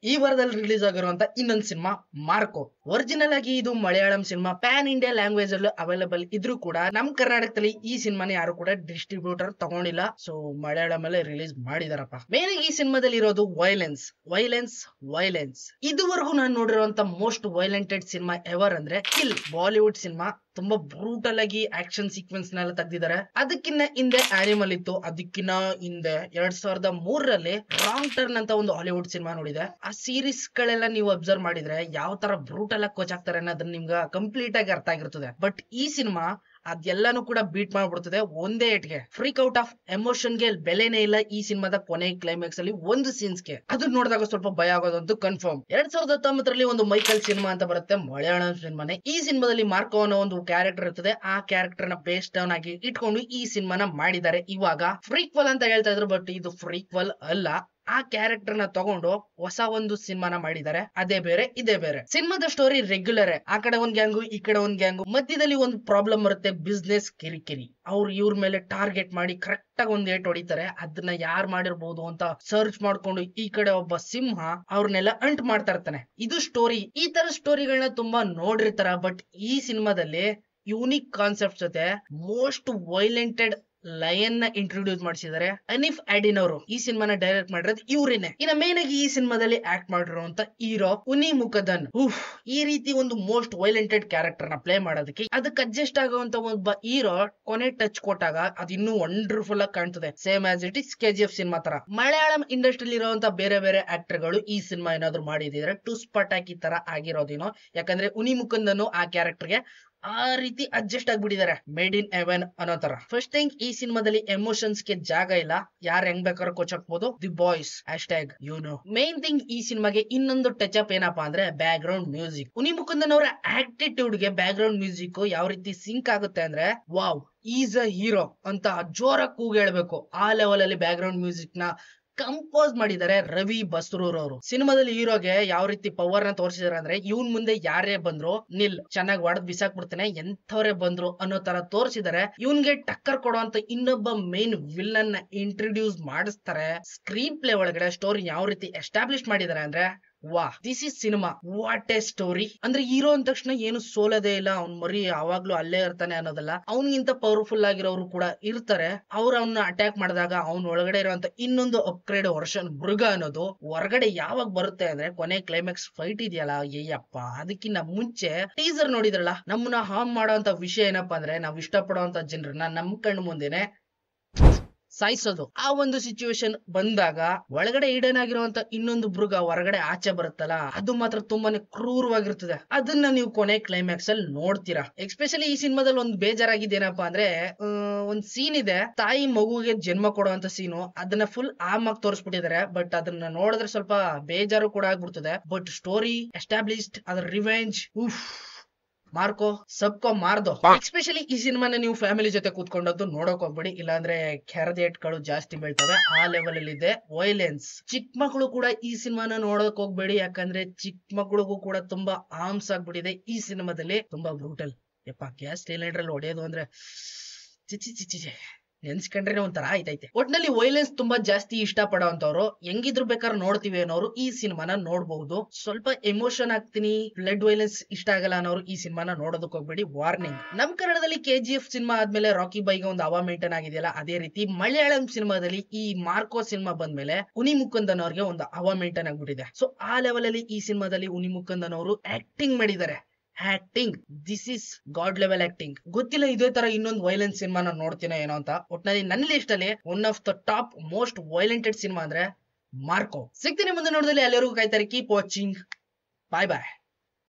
ಈ ವಾರದಲ್ಲಿ ರಿಲೀಸ್ ಆಗಿರುವಂತ ಇನ್ನೊಂದು ಸಿನಿಮಾ ಮಾರ್ಕೋ. ಒರಿಜಿನಲ್ ಆಗಿ ಇದು Malayalam cinema, PAN India language ಅಲ್ಲೂ ಅವೈಲೇಬಲ್ ಇದ್ರೂ ಕೂಡ ನಮ್ ಕರ್ನಾಟಕದಲ್ಲಿ ಈ ಸಿನಿಮಾನ ಯಾರು ಕೂಡ ಡಿಸ್ಟ್ರಿಬ್ಯೂಟರ್ ತಗೊಂಡಿಲ್ಲ. ಸೊ ಮಲಯಾಳಂ ಅಲ್ಲೇ ರಿಲೀಸ್ ಮಾಡಿದಾರಪ್ಪ. ಮೇನ್ ಈ ಸಿನಿಮಾದಲ್ಲಿ ಇರೋದು ವೈಲೆನ್ಸ್ ವೈಲೆನ್ಸ್ ವೈಲೆನ್ಸ್. ಇದುವರೆಗೂ ನಾನು ನೋಡಿರುವಂತ ಮೋಸ್ಟ್ ವೈಲೆಂಟೆಡ್ ಸಿನಿಮಾ ಎವರ್ ಅಂದ್ರೆ ಕಿಲ್, ಬಾಲಿವುಡ್ ಸಿನಿಮಾ. ತುಂಬಾ ಬ್ರೂಟಲ್ ಆಗಿ ಆಕ್ಷನ್ ಸೀಕ್ವೆನ್ಸ್ ನೆಲ್ಲ ತೆಗ್ದಿದ್ದಾರೆ. ಅದಕ್ಕಿನ್ನ ಹಿಂದೆ ಆನಿಮಲ್ ಇತ್ತು, ಅದಕ್ಕಿನ್ನ ಹಿಂದೆ 2003ರಲ್ಲಿ ರಾಂಗ್ ಟರ್ನ್ ಅಂತ ಒಂದು ಹಾಲಿವುಡ್ ಸಿನಿಮಾ ನೋಡಿದೆ. ಆ ಸೀರೀಸ್ ಗಳೆಲ್ಲ ನೀವು ಅಬ್ಸರ್ವ್ ಮಾಡಿದ್ರೆ ಯಾವ ತರ ಬ್ರೂಟಲ್ ಆಗಿ ಕೋಚ್ ಆಗ್ತಾರೆ ಅನ್ನೋದನ್ನ ನಿಮ್ಗೆ ಕಂಪ್ಲೀಟ್ ಆಗಿ ಅರ್ಥ ಆಗಿರ್ತದೆ. ಬಟ್ ಈ ಸಿನಿಮಾ ಅದೆಲ್ಲಾನು ಕೂಡ ಬೀಟ್ ಮಾಡ್ಬಿಡ್ತದೆ ಒಂದೇ ಏಟ್ಗೆ. ಫ್ರೀಕ್ ಔಟ್ ಆಫ್ ಎಮೋಷನ್ಗೆ ಬೆಲೆನೇ ಇಲ್ಲ ಈ ಸಿನಿಮಾದ ಕೊನೆ ಕ್ಲೈಮ್ಯಾಕ್ಸ್ ಅಲ್ಲಿ ಒಂದು ಸೀನ್ಸ್ಗೆ. ಅದನ್ನ ನೋಡಿದಾಗ ಸ್ವಲ್ಪ ಭಯ ಆಗೋದಂತೂ ಕನ್ಫರ್ಮ್. 2019ರಲ್ಲಿ ಒಂದು ಮೈಕಲ್ ಸಿನಿಮಾ ಅಂತ ಬರುತ್ತೆ, ಮಲಯಾಳಂ ಸಿನಿಮಾನೆ. ಈ ಸಿನಿಮಾದಲ್ಲಿ ಮಾರ್ಕೋ ಅನ್ನೋ ಒಂದು ಕ್ಯಾರೆಕ್ಟರ್ ಇರ್ತದೆ. ಆ ಕ್ಯಾರೆಕ್ಟರ್ ನ ಬೇಸ್ ಡೌನ್ ಆಗಿ ಇಟ್ಕೊಂಡು ಈ ಸಿನಿಮಾನ ಮಾಡಿದ್ದಾರೆ. ಇವಾಗ ಫ್ರೀಕ್ವಲ್ ಅಂತ ಹೇಳ್ತಾ ಇದ್ರು, ಬಟ್ ಇದು ಫ್ರೀಕ್ವಲ್ ಅಲ್ಲ. ಆ ಕ್ಯಾರೆಕ್ಟರ್ ನ ತಗೊಂಡು ಹೊಸ ಒಂದು ಸಿನಿಮಾನ ಮಾಡಿದ್ದಾರೆ. ಅದೇ ಬೇರೆ ಇದೇ ಬೇರೆ. ಸಿನಿಮಾದ ಸ್ಟೋರಿ ರೆಗ್ಯುಲರ್. ಆ ಕಡೆ ಒಂದ್ ಗ್ಯಾಂಗು, ಈ ಕಡೆ ಒಂದ್ ಗ್ಯಾಂಗು. ಮಧ್ಯದಲ್ಲಿ ಒಂದು ಪ್ರಾಬ್ಲಮ್ ಬರುತ್ತೆ, ಬಿಸ್ನೆಸ್ ಕಿರಿಕಿರಿ. ಅವ್ರು ಇವ್ರ ಮೇಲೆ ಟಾರ್ಗೆಟ್ ಮಾಡಿ ಕರೆಕ್ಟ್ ಆಗಿ ಒಂದ್ ಏಟ್ ಹೊಡಿತಾರೆ. ಅದನ್ನ ಯಾರು ಮಾಡಿರ್ಬೋದು ಅಂತ ಸರ್ಚ್ ಮಾಡ್ಕೊಂಡು ಈ ಕಡೆ ಒಬ್ಬ ಸಿಂಹ ಅವ್ರನ್ನೆಲ್ಲ ಅಂಟ್ ಮಾಡ್ತಾ ಇರ್ತಾನೆ. ಇದು ಸ್ಟೋರಿ. ಈ ತರ ಸ್ಟೋರಿಗಳನ್ನ ತುಂಬಾ ನೋಡಿರ್ತಾರ. ಬಟ್ ಈ ಸಿನಿಮಾದಲ್ಲಿ ಯೂನಿಕ್ ಕಾನ್ಸೆಪ್ಟ್ ಜೊತೆ ಮೋಸ್ಟ್ ವೈಲೆಂಟೆಡ್ ಲಯನ್ ನ ಇಂಟ್ರೊಡ್ಯೂಸ್ ಮಾಡಿಸಿದ್ದಾರೆ. ಅನೀಫ್ ಅಡಿನ್ ಅವರು ಈ ಸಿನಿಮಾನ ಡೈರೆಕ್ಟ್ ಮಾಡಿರೋದು ಇವ್ರೇನೆ. ಇನ್ನ ಮೇನ್ ಆಗಿ ಈ ಸಿನಿಮಾದಲ್ಲಿ ಆಕ್ಟ್ ಮಾಡಿರುವಂತ ಹೀರೋ ಉನಿ ಮುಖದನ್. ಈ ರೀತಿ ಒಂದು ಮೋಸ್ಟ್ ವೈಲೆಂಟೆಡ್ ಕ್ಯಾರೆಕ್ಟರ್ ನ ಪ್ಲೇ ಮಾಡೋದಕ್ಕೆ ಅದಕ್ಕೆ ಅಡ್ಜಸ್ಟ್ ಆಗುವಂತ ಒಬ್ಬ ಹೀರೋ ಕೊನೆ ಟಚ್ ಕೊಟ್ಟಾಗ ಅದು ಇನ್ನೂ ವಂಡರ್ಫುಲ್ ಆಗಿ ಕಾಣ್ತದೆ. Same as it is KGF cinema ತರ. ಮಲಯಾಳಂ ಇಂಡಸ್ಟ್ರಿಲಿ ಇರುವಂತ ಬೇರೆ ಬೇರೆ ಆಕ್ಟರ್ ಗಳು ಈ ಸಿನಿಮಾ ಏನಾದ್ರು ಮಾಡಿದಿದ್ರೆ ಟುಸ್ ಪಟಾಕಿ ತರ ಆಗಿರೋದೇನೋ. ಯಾಕಂದ್ರೆ ಉನಿ ಮುಖಂದನು ಆ ಕ್ಯಾರೆಕ್ಟರ್ಗೆ ಆ ರೀತಿ ಅಡ್ಜಸ್ಟ್ ಆಗ್ಬಿಟ್ಟಿದ್ದಾರೆ, ಮೇಡ್ ಇನ್ ಹೆವೆನ್ ಅನ್ನೋ ತರ. ಫಸ್ಟ್ ಥಿಂಗ್, ಈ ಸಿನಿಮಾದಲ್ಲಿ ಎಮೋಷನ್ಸ್ ಗೆ ಜಾಗ ಇಲ್ಲ. ಯಾರು ಹೆಂಗ್ ಬೇಕಾದ್ರೂ ಕೋಚ್ ಹಾಕ್ಬೋದು. The boys hashtag #. Main thing, ಈ ಸಿನಿಮಾಗೆ ಇನ್ನೊಂದು ಟಚ್ ಅಪ್ ಏನಪ್ಪಾ ಅಂದ್ರೆ ಬ್ಯಾಕ್ ಗ್ರೌಂಡ್ ಮ್ಯೂಸಿಕ್. ಉನಿ ಮುಕುಂದನ್ ಅವರ ಆಟಿಟ್ಯೂಡ್ ಗೆ ಬ್ಯಾಕ್ ಗ್ರೌಂಡ್ ಮ್ಯೂಸಿಕ್ ಯಾವ ರೀತಿ ಸಿಂಕ್ ಆಗುತ್ತೆ ಅಂದ್ರೆ, ವಾವ್ ಈಸ್ ಅ ಹೀರೋ ಅಂತ ಜೋರಾಗಿ ಕೂಗ್ ಹೇಳ್ಬೇಕು. ಆ ಲೆವೆಲ್ ಅಲ್ಲಿ ಬ್ಯಾಕ್ ಗ್ರೌಂಡ್ ಮ್ಯೂಸಿಕ್ ನ ಕಂಪೋಸ್ ಮಾಡಿದ್ದಾರೆ ರವಿ ಬಸ್ರೂರ್ ಅವರು. ಸಿನಿಮಾದಲ್ಲಿ ಹೀರೋಗೆ ಯಾವ ರೀತಿ ಪವರ್ ನ ತೋರಿಸಿದಾರೆ ಅಂದ್ರೆ, ಇವನ್ ಮುಂದೆ ಯಾರೇ ಬಂದ್ರು ನಿಲ್ ಚೆನ್ನಾಗಿ ಹೊಡೆದ್ ಬಿಸಾಕ್ ಬಿಡ್ತಾನೆ, ಎಂಥವ್ರೆ ಬಂದ್ರು ಅನ್ನೋ ತರ ತೋರಿಸಿದ್ದಾರೆ. ಇವನ್ಗೆ ಟಕ್ಕರ್ ಕೊಡುವಂತ ಇನ್ನೊಬ್ಬ ಮೇನ್ ವಿಲ್ಲನ್ ನ ಇಂಟ್ರೊಡ್ಯೂಸ್ ಮಾಡಿಸ್ತಾರೆ. ಸ್ಕ್ರೀನ್ ಪ್ಲೇ ಒಳಗಡೆ ಸ್ಟೋರಿ ಯಾವ ರೀತಿ ಎಸ್ಟಾಬ್ಲಿಷ್ ಮಾಡಿದ್ದಾರೆ ಅಂದ್ರೆ, ವಾ this is cinema. What A story. ಅಂದ್ರೆ ಹೀರೋ ಅಂದ ತಕ್ಷಣ ಏನು ಸೋಲೋದೇ ಇಲ್ಲ, ಅವ್ನ್ ಮರಿ ಯಾವಾಗ್ಲೂ ಅಲ್ಲೇ ಇರ್ತಾನೆ ಅನ್ನೋದಲ್ಲ. ಅವನಿಗಿಂತ ಪವರ್ಫುಲ್ ಆಗಿರೋರು ಕೂಡ ಇರ್ತಾರೆ. ಅವ್ರು ಅವನ್ನ ಅಟ್ಯಾಕ್ ಮಾಡಿದಾಗ ಅವ್ನ ಒಳಗಡೆ ಇರುವಂತ ಇನ್ನೊಂದು ಅಪ್ಗ್ರೇಡ್ ವರ್ಷನ್ ಮೃಗ ಅನ್ನೋದು ಹೊರಗಡೆ ಯಾವಾಗ ಬರುತ್ತೆ ಅಂದ್ರೆ, ಕೊನೆ ಕ್ಲೈಮ್ಯಾಕ್ಸ್ ಫೈಟ್ ಇದೆಯಲ್ಲ, ಅಯ್ಯಪ್ಪ ಅದಕ್ಕಿಂತ ಮುಂಚೆ ಟೀಸರ್ ನೋಡಿದ್ರಲ್ಲ, ನಮ್ಮನ್ನ ಹಾರ್ಮ್ ಮಾಡೋಂತ ವಿಷಯ ಏನಪ್ಪಾ ಅಂದ್ರೆ, ನಾವ್ ಇಷ್ಟಪಡುವಂತ ಜನರನ್ನ ನಮ್ ಕಣ್ಣು ಮುಂದೆನೆ ಸಾಯಿಸೋದು. ಆ ಒಂದು ಸಿಚುವೇಶನ್ ಬಂದಾಗ ಒಳಗಡೆ ಈಡನ್ ಆಗಿರುವಂತ ಇನ್ನೊಂದು ಮೃಗ ಹೊರಗಡೆ ಆಚೆ ಬರುತ್ತಲ್ಲ, ಅದು ಮಾತ್ರ ತುಂಬಾನೇ ಕ್ರೂರವಾಗಿರ್ತದೆ. ಅದನ್ನ ನೀವು ಕೊನೆ ಕ್ಲೈಮ್ಯಾಕ್ಸ್ ಅಲ್ಲಿ ನೋಡ್ತೀರಾ. ಎಸ್ಪೆಷಲಿ ಈ ಸಿನಿಮಾದಲ್ಲಿ ಒಂದು ಬೇಜಾರಾಗಿದ್ದೇನಪ್ಪಾ ಅಂದ್ರೆ, ಒಂದ್ ಸೀನ್ ಇದೆ, ತಾಯಿ ಮಗುಗೆ ಜನ್ಮ ಕೊಡುವಂತ ಸೀನು. ಅದನ್ನ ಫುಲ್ ಆಮ್ ಆಗಿ ತೋರಿಸ್ಬಿಟ್ಟಿದ್ದಾರೆ. ಬಟ್ ಅದನ್ನ ನೋಡಿದ್ರೆ ಸ್ವಲ್ಪ ಬೇಜಾರು ಕೂಡ ಆಗ್ಬಿಡ್ತದೆ. ಬಟ್ ಸ್ಟೋರಿ ಎಸ್ಟಾಬ್ಲಿಷ್ಡ್, ಅದ್ರ ರಿವೆಂಜ್, ಮಾರ್ಕೋ ಸಬ್ಕೋ ಮಾರ್ದೋ. ಎಸ್ಪೆಷಲಿ ಈ ಸಿನಿಮಾನ ನೀವು ಫ್ಯಾಮಿಲಿ ಜೊತೆ ಕೂತ್ಕೊಂಡದ್ದು ನೋಡಕ್ ಹೋಗ್ಬೇಡಿ, ಇಲ್ಲಾಂದ್ರೆ ಕೆರದೇಟ್ಗಳು ಜಾಸ್ತಿ ಬೀಳ್ತವೆ. ಆ ಲೆವೆಲ್ ಅಲ್ಲಿ ಇದೆ ವೈಲೆನ್ಸ್. ಚಿಕ್ಕ ಮಕ್ಕಳು ಕೂಡ ಈ ಸಿನಿಮಾನ ನೋಡಕ್ ಹೋಗ್ಬೇಡಿ, ಯಾಕಂದ್ರೆ ಚಿಕ್ಕ ಮಕ್ಕಳಿಗೂ ಕೂಡ ತುಂಬಾ ಆರ್ಮ್ಸ್ ಆಗ್ಬಿಟ್ಟಿದೆ ಈ ಸಿನಿಮಾದಲ್ಲಿ. ತುಂಬಾ ಬ್ರೂಟಲ್. ಯಪ್ಪ, ಗ್ಯಾಸ್ ಸಿಲಿಂಡರ್ ಅಲ್ಲಿ ಹೊಡೆಯೋದು ಅಂದ್ರೆ ಚಿಚಿ ಚಿಚಿ ನೆನ್ಸ್ಕೊಂಡ್ರೆ ಒಂಥರ ಆಯ್ತೈತೆ. ಒಟ್ನಲ್ಲಿ ವೈಲೆನ್ಸ್ ತುಂಬಾ ಜಾಸ್ತಿ ಇಷ್ಟ ಪಡೋಂತವ್ರು, ಹೆಂಗಿದ್ರು ಬೇಕಾದ್ರೆ ನೋಡ್ತೀವಿ ಅನ್ನೋರು ಈ ಸಿನಿಮಾನ ನೋಡ್ಬಹುದು. ಸ್ವಲ್ಪ ಎಮೋಷನ್ ಆಗ್ತೀನಿ, ಬ್ಲಡ್ ವೈಲೆನ್ಸ್ ಇಷ್ಟ ಆಗಲ್ಲ ಅನ್ನೋರು ಈ ಸಿನಿಮಾನ ನೋಡೋದಕ್ ಹೋಗ್ಬೇಡಿ. ವಾರ್ನಿಂಗ್. ನಮ್ ಕನ್ನಡದಲ್ಲಿ KGF ಸಿನಿಮಾ ಆದ್ಮೇಲೆ ರಾಕಿ ಬೈಗೆ ಒಂದು ಹವಾ ಮೇಂಟೈನ್ ಆಗಿದೆಯಲ್ಲ, ಅದೇ ರೀತಿ ಮಲಯಾಳಂ ಸಿನಿಮಾದಲ್ಲಿ ಈ ಮಾರ್ಕೋ ಸಿನಿಮಾ ಬಂದ್ಮೇಲೆ ಉನಿ ಮುಕುಂದನ್ ಅವ್ರಿಗೆ ಒಂದು ಹವಾ ಮೇಂಟೈನ್ ಆಗ್ಬಿಟ್ಟಿದೆ. ಸೊ ಆ ಲೆವೆಲ್ ಅಲ್ಲಿ ಈ ಸಿನಿಮಾದಲ್ಲಿ ಉನಿ ಮುಕುಂದನ್ ಅವರು ಆಕ್ಟಿಂಗ್ ಮಾಡಿದ್ದಾರೆ. Acting, this is god level acting. ಗೊತ್ತಿಲ್ಲ ಇದೇ ತರ ಇನ್ನೊಂದು ವೈಲೆನ್ಸ್ ಸಿನಿಮಾನ ನೋಡ್ತೀನೋ ಏನೋ ಅಂತ. ಒಟ್ನಲ್ಲಿ ನನ್ನ ಲಿಸ್ಟ್ ಅಲ್ಲಿ one of the top most violented cinema ಅಂದ್ರೆ ಮಾರ್ಕೋ. ಸಿಗ್ತೀನಿ ಮುಂದೆ ನೋಡಿದಲ್ಲಿ. ಎಲ್ಲರಿಗೂ ಕಾಯ್ತಾರೆ. Keep watching. ಬಾಯ್ ಬಾಯ್.